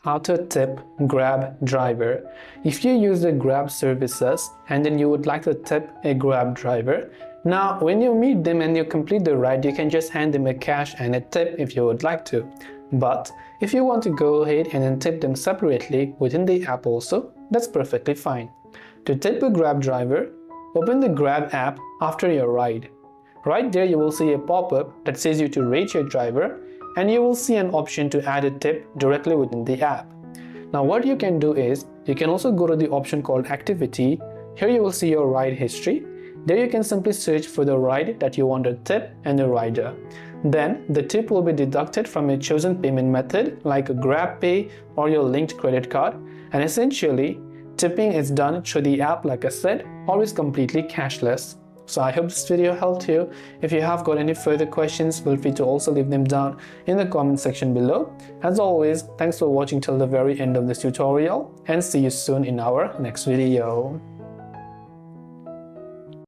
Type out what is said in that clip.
How to tip Grab driver. If you use the Grab services and then you would like to tip a Grab driver, now when you meet them and you complete the ride, you can just hand them a cash and a tip if you would like to. But if you want to go ahead and then tip them separately within the app also, that's perfectly fine. To tip a Grab driver, open the Grab app after your ride. Right there you will see a pop-up that says you to rate your driver, and you will see an option to add a tip directly within the app. Now what you can do is, you can also go to the option called activity. Here you will see your ride history. There you can simply search for the ride that you want to tip and the rider. Then the tip will be deducted from a chosen payment method like a GrabPay or your linked credit card, and essentially tipping is done through the app, like I said, always completely cashless. So I hope this video helped you. If you have got any further questions, feel free to also leave them down in the comment section below. As always, thanks for watching till the very end of this tutorial, and see you soon in our next video.